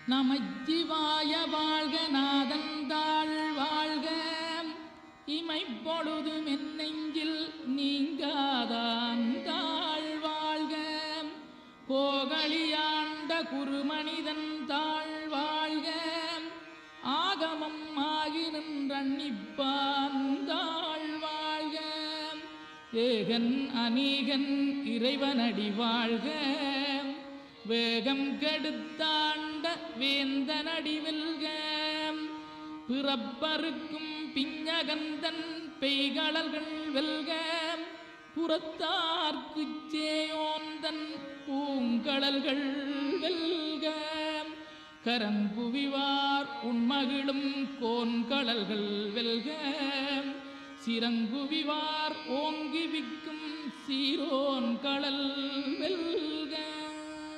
நமச்சிவாய வாழ்க நாதந்தாள் வாழ்க இமைப்பொழுதும் என் நெஞ்சில் நீங்காதாந்தாள் வாழ்க கோகலியாண்ட குருமனிதன் தாழ் வாழ்க ஆகமம் ஆகி நின்றன்னிப்பாந்தாள் வாழ்க ஏகன் அநீகன் இறைவனடி வாழ்க வேகம் கெடுத்தாண்ட வேந்தனடி வெல்க பிறப்பருக்கும் பிஞகந்தன் பெய்களல்கள் வெல்க புறத்தார்க்குச் சேயோந்தன் பூங்கடல்கள் வெல்க கரங்குவிவார் உண்மகிழும் கோன்கடல்கள் வெல்க சிறங்குவிவார் ஓங்கி விக்கும் சீரோன் கடல் வெல்க.